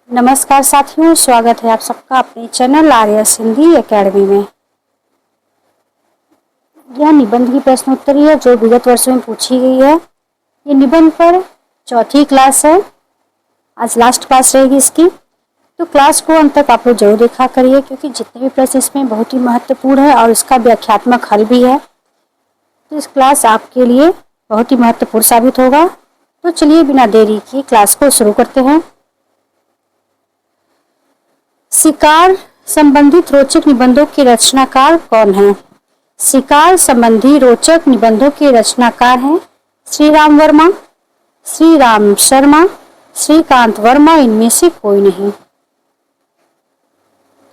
नमस्कार साथियों, स्वागत है आप सबका अपने चैनल आर्यस हिंदी एकेडमी में। यह निबंध की प्रश्नोत्तरी है जो विगत वर्षों में पूछी गई है। ये निबंध पर चौथी क्लास है, आज लास्ट क्लास रहेगी इसकी। तो क्लास को अंत तक आप लोग जरूर देखा करिए क्योंकि जितने भी प्रश्न इसमें बहुत ही महत्वपूर्ण है और इसका व्याख्यात्मक हल भी है। तो इस क्लास आपके लिए बहुत ही महत्वपूर्ण साबित होगा। तो चलिए बिना देरी की क्लास को शुरू करते हैं। शिकार संबंधित रोचक निबंधों के रचनाकार कौन हैं? शिकार संबंधी रोचक निबंधों के रचनाकार हैं श्री राम वर्मा, श्री राम शर्मा, श्रीकांत वर्मा, इनमें से कोई नहीं।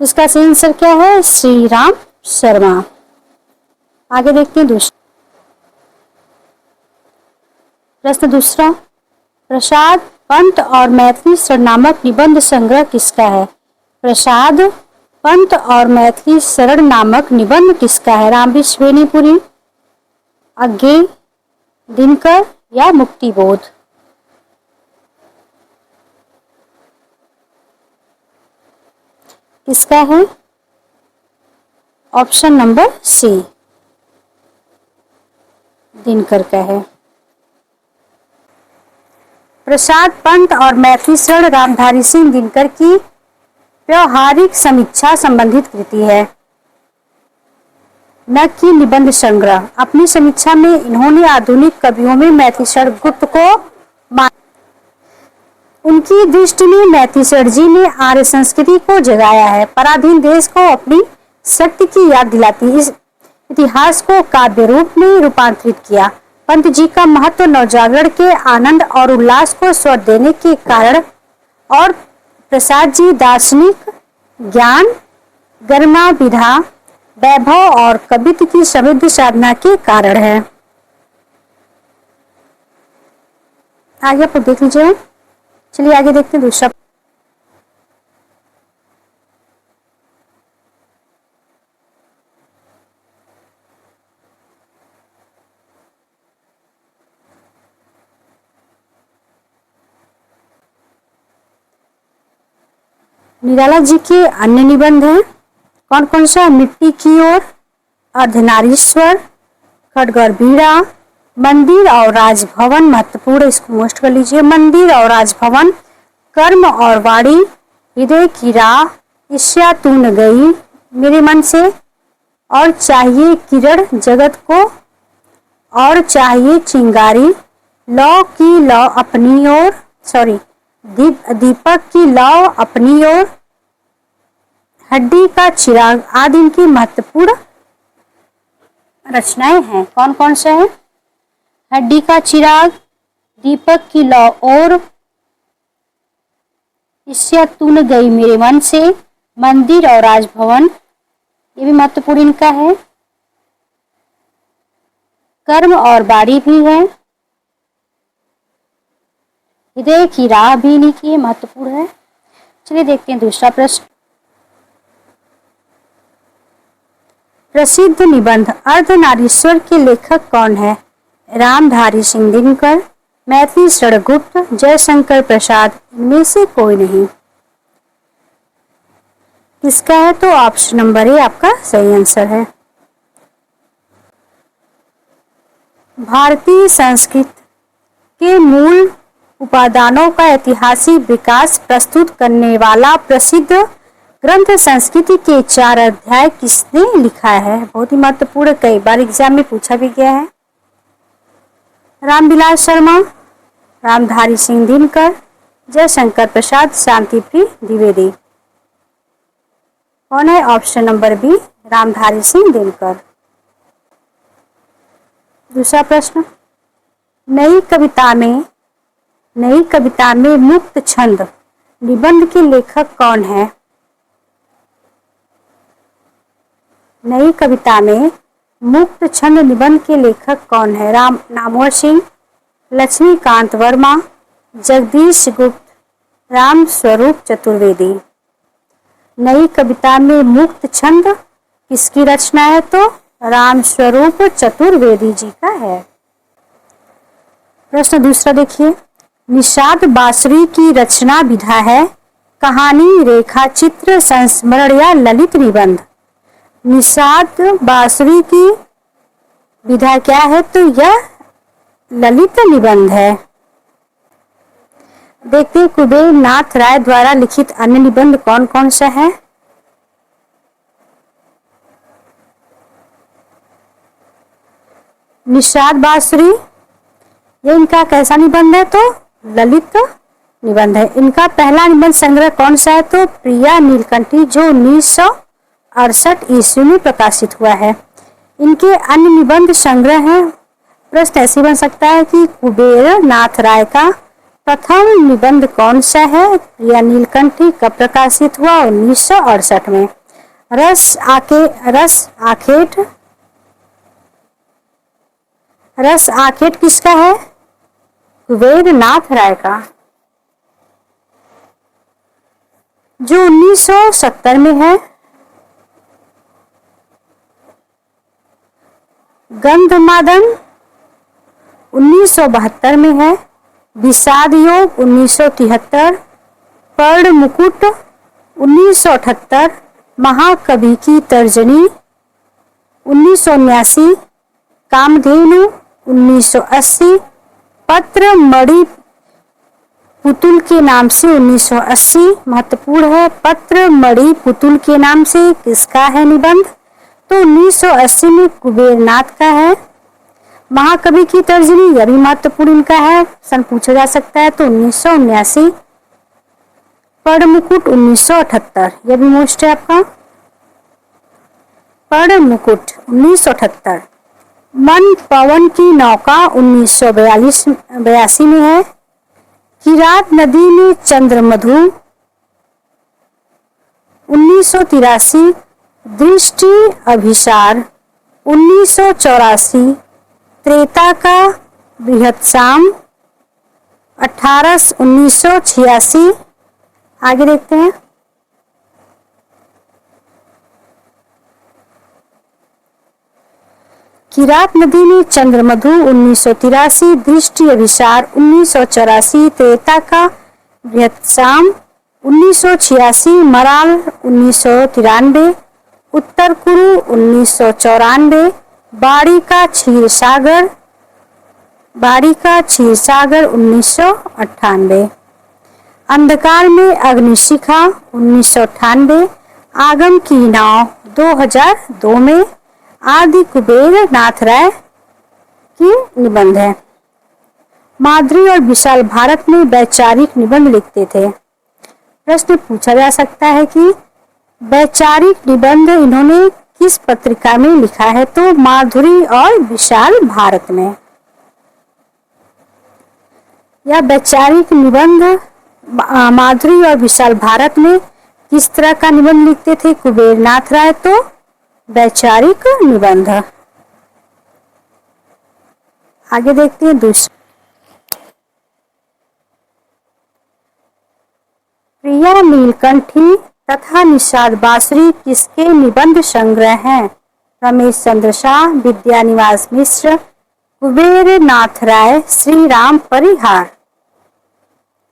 इसका सही आंसर क्या है? श्री राम शर्मा। आगे देखते हैं दूसरा प्रश्न। दूसरा, प्रसाद पंत और मैथिली शरण नामक निबंध संग्रह किसका है? प्रसाद पंत और मैथिली शरण नामक निबंध किसका है? राम विश्वेनीपुरी, अज्ञे, दिनकर या मुक्तिबोध? किसका है? ऑप्शन नंबर सी, दिनकर का है। प्रसाद पंत और मैथिली शरण रामधारी सिंह दिनकर की व्यवहारिक समीक्षा संबंधित कृति है, न कि निबंध संग्रह। अपनी समीक्षा में इन्होंने आधुनिक कवियों में मैथिली शरण गुप्त को उनकी दृष्टि में मैथिली शरण जी ने आर्य संस्कृति को जगाया है, पराधीन देश को अपनी शक्ति की याद दिलाती इस इतिहास को काव्य रूप में रूपांतरित किया। पंत जी का महत्व नवजागरण के आनंद और उल्लास को स्वर देने के कारण और प्रसाद जी दार्शनिक ज्ञान, गरिमा, विधा, वैभव और कवित्व की समृद्ध साधना के कारण है। आगे आप देख लीजिए। चलिए आगे देखते हैं दूसरा। निराला जी के अन्य निबंध हैं। कौन कौन सा? मिट्टी की ओर, अर्धनारीश्वर, खडगर बीड़ा, मंदिर और राजभवन। महत्वपूर्ण, इसको नोट कर लीजिए। मंदिर और राजभवन, कर्म और वाणी, हृदय की राह, ईर्ष्या तू न गई मेरे मन से, और चाहिए किरण जगत को, और चाहिए चिंगारी, लौ की लौ अपनी ओर, दीपक की लौ अपनी ओर, हड्डी का चिराग आदि इनकी महत्वपूर्ण रचनाएं हैं। कौन कौन सा है? हड्डी का चिराग, दीपक की लौ और, ईर्ष्या तू न गई मेरे मन से, मंदिर और राजभवन, ये भी महत्वपूर्ण इनका है। कर्म और बाड़ी भी है, हृदय की राह भी इन्हीं की महत्वपूर्ण है। चलिए देखते हैं दूसरा प्रश्न। प्रसिद्ध निबंध अर्धनारीश्वर के लेखक कौन है? रामधारी सिंह दिनकर, मैथिली शरण गुप्त, जयशंकर प्रसाद, इनमें से कोई नहीं। किसका है? तो ऑप्शन नंबर ए आपका सही आंसर है। भारतीय संस्कृत के मूल उपादानों का ऐतिहासिक विकास प्रस्तुत करने वाला प्रसिद्ध ग्रंथ संस्कृति के 4 अध्याय किसने लिखा है? बहुत ही महत्वपूर्ण, कई बार एग्जाम में पूछा भी गया है। रामविलास शर्मा, रामधारी सिंह दिनकर, जयशंकर प्रसाद, शांतिप्रिय द्विवेदी। कौन है? Option number B, Ramdhari Singh Dinkar. दूसरा प्रश्न। नई कविता में मुक्त छंद निबंध के लेखक कौन है? नई कविता में मुक्त छंद निबंध के लेखक कौन है? राम नामवर सिंह, लक्ष्मीकांत वर्मा, जगदीश गुप्त, राम स्वरूप चतुर्वेदी। नई कविता में मुक्त छंद किसकी रचना है? तो राम स्वरूप चतुर्वेदी जी का है। प्रश्न दूसरा देखिए। निषाद बांसुरी की रचना विधा है कहानी, रेखा चित्र, संस्मरण या ललित निबंध। निषाद बांसुरी की विधा क्या है? तो यह ललित निबंध है। देखते हैं कुबेर नाथ राय द्वारा लिखित अन्य निबंध कौन कौन सा है। निषाद बांसुरी, ये इनका कैसा निबंध है? तो ललित निबंध है। इनका पहला निबंध संग्रह कौन सा है? तो प्रिया नीलकंठी, जो 1968 ईस्वी में प्रकाशित हुआ है। इनके अन्य निबंध संग्रह हैं। प्रश्न ऐसे बन सकता है कि कुबेर नाथ राय का प्रथम निबंध कौन सा है? प्रिया नीलकंठी कब प्रकाशित हुआ? 1968 में। रस आखेट किसका है? कुबेर नाथ राय का, जो 1970 में है। गंधमादन 1972 में है। विषाद योग 1973, पर्ण मुकुट 1978, महाकवि की तर्जनी 1979, कामधेनु 1980, पत्र मणि पुतुल के नाम से 1980 महत्वपूर्ण है। पत्र मणि पुतुल के नाम से किसका है निबंध? तो 1980 में कुबेर नाथ का है। महाकवि की तर्जनी, यह भी महत्वपूर्ण इनका है, सन पूछा जा सकता है, तो 1979। पर्ण मुकुट 1978, यह भी मोस्ट है आपका। पर्ण मुकुट 1978। मन पवन की नौका 1982 में है। किरात नदी में चंद्रमधु 1983, दृष्टि अभिसार 1984, त्रेता का बृहत्साम 1986। आगे देखते हैं। किरात नदी में चंद्रमधु 1983, दृष्टि अभिसार 1984, त्रेता का बृहत्साम 1986, मराल 1993, उत्तर कुरु 1994, बाड़ी का क्षीरसागर 1998, अंधकार में अग्निशिखा 1998, आगम की नाव 2002 में आदि कुबेर नाथ राय की निबंध है। माधुरी और विशाल भारत में वैचारिक निबंध लिखते थे। प्रश्न पूछा जा सकता है कि वैचारिक निबंध इन्होंने किस पत्रिका में लिखा है? तो माधुरी और विशाल भारत में। यह वैचारिक निबंध माधुरी और विशाल भारत में किस तरह का निबंध लिखते थे कुबेर नाथ राय? तो वैचारिक निबंध। आगे देखते हैं दूसरा। प्रिया नीलकंठी तथा निषाद बांसुरी किसके निबंध संग्रह हैं? रमेश चंद्र शाह, विद्यानिवास मिश्र, कुबेर नाथ राय, श्री राम परिहार।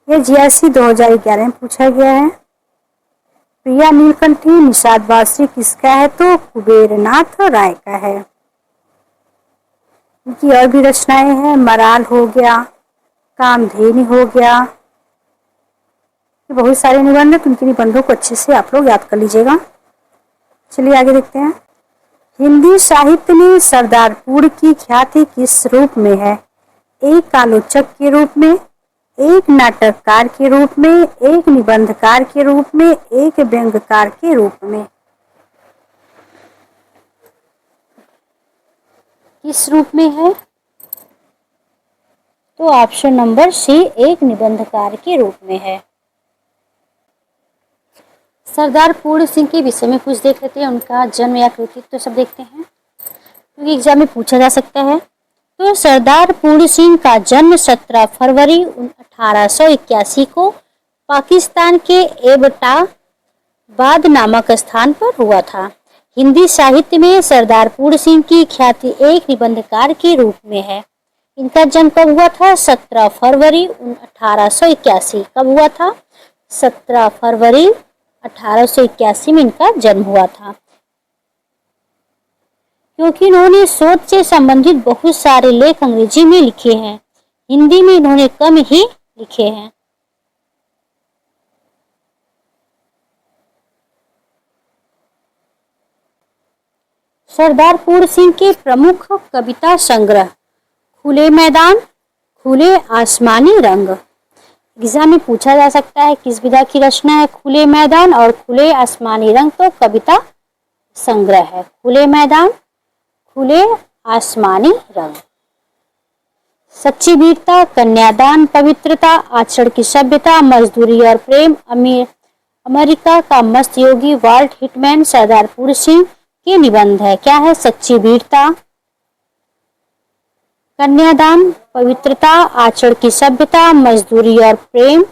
यह GIC 2011 में पूछा गया है। प्रिया नीलकंठी निषाद बांसुरी किसका है? तो कुबेर नाथ राय का है। इनकी और भी रचनाएं हैं। मराल हो गया, कामधेनु हो गया, बहुत सारे निबंध हैं, तो उनके निबंधों को अच्छे से आप लोग याद कर लीजिएगा। चलिए आगे देखते हैं। हिंदी साहित्य में सरदारपुर की ख्याति किस रूप में है? एक आलोचक के रूप में, एक नाटककार के रूप में, एक निबंधकार के रूप में, एक व्यंग्यकार के रूप में। किस रूप में है? तो ऑप्शन नंबर सी, एक निबंधकार के रूप में है। सरदार पूर्ण सिंह के विषय में कुछ देख लेते हैं। उनका जन्म या कृतित्व तो सब देखते हैं, क्योंकि एग्जाम में पूछा जा सकता है। तो सरदार पूर्ण सिंह का जन्म 17 फरवरी 1881 को पाकिस्तान के एबटाबाद नामक स्थान पर हुआ था। हिंदी साहित्य में सरदार पूर्ण सिंह की ख्याति एक निबंधकार के रूप में है। इनका जन्म कब हुआ था? 17 फरवरी 1881। कब हुआ था? 17 फरवरी 1881 में इनका जन्म हुआ था। क्योंकि इन्होंने शोध से संबंधित बहुत सारे लेख अंग्रेजी में लिखे हैं, हिंदी में इन्होंने कम ही लिखे हैं। सरदार पूर्ण सिंह के प्रमुख कविता संग्रह खुले मैदान, खुले आसमानी रंग। एग्जाम में पूछा जा सकता है किस विधा की रचना है खुले मैदान और खुले आसमानी रंग, तो कविता संग्रह है खुले मैदान, खुले आसमानी रंग। सच्ची वीरता, कन्यादान, पवित्रता, आचरण की सभ्यता, मजदूरी और प्रेम, अमेरिका का मस्त योगी, वाल्ट हिटमैन, सरदार पूर्ण सिंह के निबंध है। क्या है? सच्ची वीरता, कन्यादान, पवित्रता, आचरण की सभ्यता, मजदूरी और प्रेम,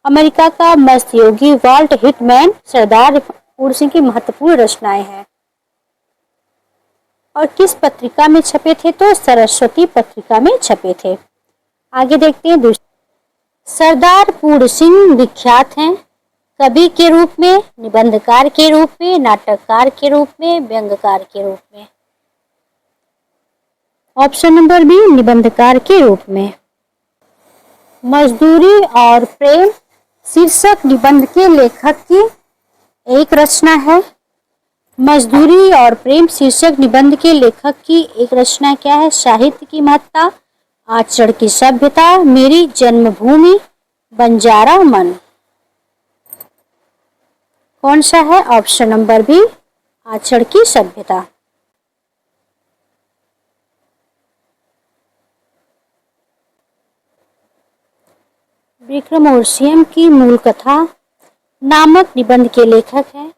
अमेरिका का मस्त योगी, वाल्ट हिटमैन, सरदार पूर्ण सिंह की महत्वपूर्ण रचनाएं हैं। और किस पत्रिका में छपे थे? तो सरस्वती पत्रिका में छपे थे। आगे देखते हैं। सरदार पूर्ण सिंह विख्यात हैं कवि के रूप में, निबंधकार के रूप में, नाटककार के रूप में, व्यंग्यकार के रूप में। ऑप्शन नंबर बी, निबंधकार के रूप में। मजदूरी और प्रेम शीर्षक निबंध के लेखक की एक रचना है। मजदूरी और प्रेम शीर्षक निबंध के लेखक की एक रचना क्या है? साहित्य की महत्ता, आचरण की सभ्यता, मेरी जन्मभूमि, बंजारा मन। कौन सा है? ऑप्शन नंबर बी, आचरण की सभ्यता। विक्रमोर्वशीय की मूल कथा नामक निबंध के लेखक हैं।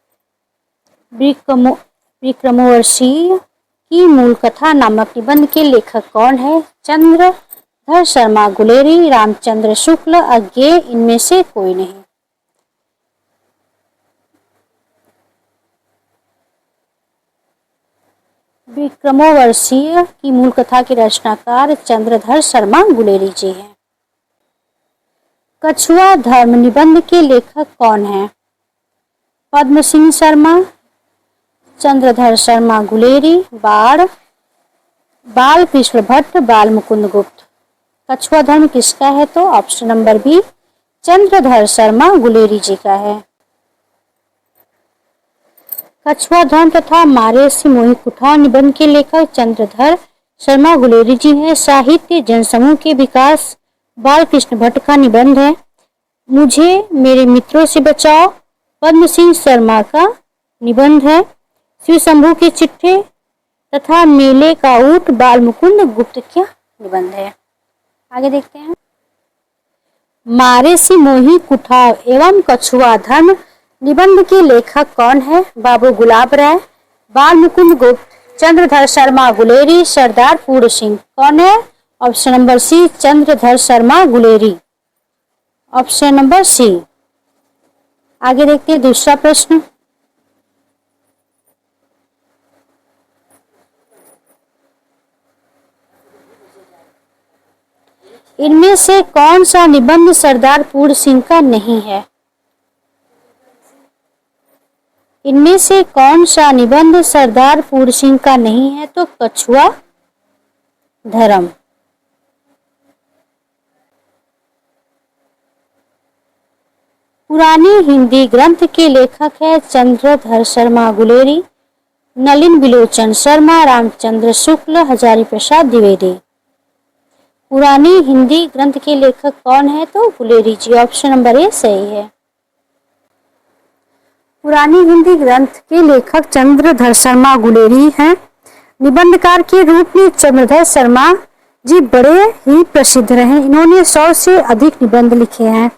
विक्रमोर्वशीय की मूल कथा नामक निबंध के लेखक कौन है? चंद्रधर शर्मा गुलेरी, रामचंद्र शुक्ल, अज्ञेय, इनमें से कोई नहीं। विक्रमोर्वशीय की मूल कथा के रचनाकार चंद्रधर शर्मा गुलेरी जी हैं। कछुआ धर्म निबंध के लेखक कौन है? पद्म सिंह शर्मा, चंद्रधर शर्मा गुलेरी, बाल कृष्ण भट्ट, बाल मुकुंद गुप्त। कछुआ धर्म किसका है? तो option number B, Chandradhar Sharma Guleri ji का है। कछुआ धर्म तथा मारे से मोही कुठार निबंध के लेखक चंद्रधर शर्मा गुलेरी जी हैं। साहित्य जनसमूह के विकास बाल कृष्ण भट्ट का निबंध है। मुझे मेरे मित्रों से बचाओ पद्म सिंह शर्मा का निबंध है। शिव शंभू के चिट्ठे तथा मेले का ऊंट बाल मुकुंद गुप्त का निबंध है। आगे देखते हैं। मारे से मोही कुठार एवं कछुआ धर्म निबंध के लेखक कौन है? बाबू गुलाब राय, बाल मुकुंद गुप्त, चंद्रधर शर्मा गुलेरी, सरदार पूर्ण सिंह। कौन है? Option number C, Chandradhar Sharma Guleri. Option number C. आगे देखते हैं दूसरा प्रश्न। इनमें से कौन सा निबंध सरदार पूर्ण सिंह का नहीं है? इनमें से कौन सा निबंध सरदार पूर्ण सिंह का नहीं है? तो कछुआ धर्म। पुरानी हिंदी ग्रंथ के लेखक है चंद्रधर शर्मा गुलेरी, नलिन बिलोचन शर्मा, रामचंद्र शुक्ल, हजारी प्रसाद द्विवेदी। पुरानी हिंदी ग्रंथ के लेखक कौन है? तो गुलेरी जी। ऑप्शन नंबर ए सही है। पुरानी हिंदी ग्रंथ के लेखक चंद्रधर शर्मा गुलेरी हैं। निबंधकार के रूप में चंद्रधर शर्मा जी बड़े ही प्रसिद्ध रहे। इन्होंने 100 से अधिक निबंध लिखे हैं।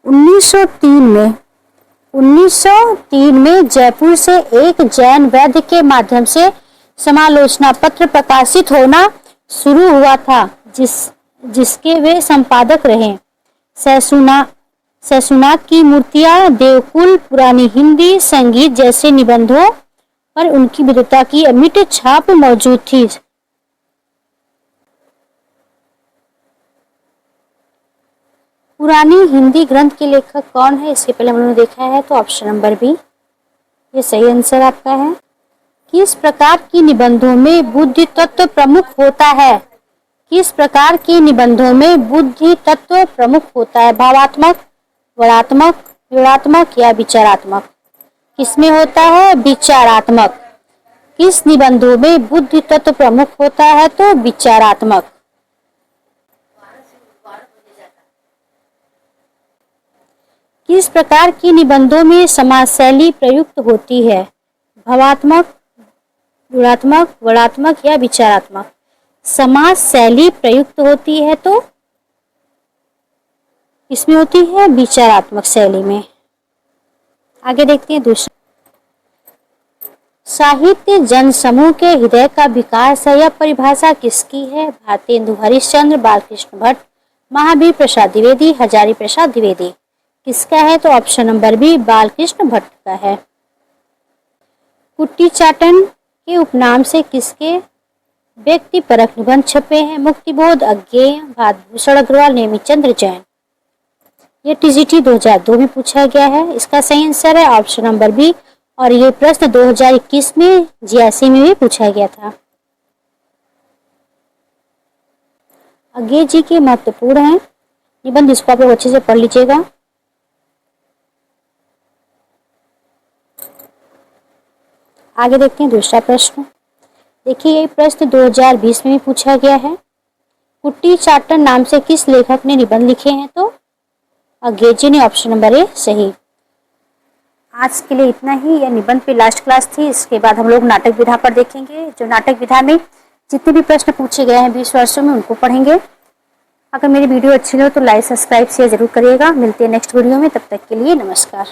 1903 में जयपुर से एक जैन वैद्य के माध्यम से समालोचना पत्र प्रकाशित होना शुरू हुआ था, जिसके वे संपादक रहे। सैसुनाथ की मूर्तियां, देवकुल, पुरानी हिंदी, संगीत जैसे निबंधों पर उनकी विद्वता की अमिट छाप मौजूद थी। पुरानी हिंदी ग्रंथ के लेखक कौन है? इसके पहले हम लोगों ने देखा है, तो ऑप्शन नंबर बी ये सही आंसर आपका है। किस प्रकार की निबंधों में बुद्धि तत्व प्रमुख होता है? किस प्रकार के निबंधों में बुद्धि तत्व प्रमुख होता है? भावात्मक, वर्णात्मक, विवरणात्मक या विचारात्मक? किसमें होता है? विचारात्मक। किस निबंधों में बुद्धि तत्व प्रमुख होता है? तो विचारात्मक। किस प्रकार की निबंधों में समाज शैली प्रयुक्त होती है? भावात्मक, विवरणात्मक, वर्णात्मक या विचारात्मक? समाज शैली प्रयुक्त होती है तो इसमें होती है विचारात्मक शैली में। आगे देखते हैं दूसरा। साहित्य जन समूह के हृदय का विकास है, यह परिभाषा किसकी है? भारतेंदु हरिश्चंद्र, बालकृष्ण भट्ट, महावीर प्रसाद द्विवेदी, हजारी प्रसाद द्विवेदी? किसका है? तो option number B Balkrishna Bhatt का है। कुट्टीचाटन के उपनाम से किसके व्यक्ति परक निबंध छपे हैं? मुक्तिबोध, अज्ञेय, भातभूषण अग्रवाल, नेमिचंद्र जैन? ये टीजीटी 2002 में पूछा गया है। इसका सही आंसर है ऑप्शन नंबर बी, और ये प्रश्न 2021 में जीएससी में भी पूछा गया था। अज्ञेय जी के महत्वपूर्ण है निबंध, इसको आप लोग अच्छे से पढ़ लीजिएगा। आगे देखते हैं दूसरा प्रश्न। देखिए ये प्रश्न 2020 में भी पूछा गया है। कुट्टीचाटन नाम से किस लेखक ने निबंध लिखे हैं? तो अज्ञेय जी ने। ऑप्शन नंबर ए सही। आज के लिए इतना ही। यह निबंध पे लास्ट क्लास थी। इसके बाद हम लोग नाटक विधा पर देखेंगे। जो नाटक विधा में जितने भी प्रश्न पूछे गए हैं 20 वर्षों में, उनको पढ़ेंगे। अगर मेरी वीडियो अच्छी लगे तो लाइक, सब्सक्राइब, शेयर जरूर करिएगा। मिलते हैं नेक्स्ट वीडियो में, तब तक के लिए नमस्कार।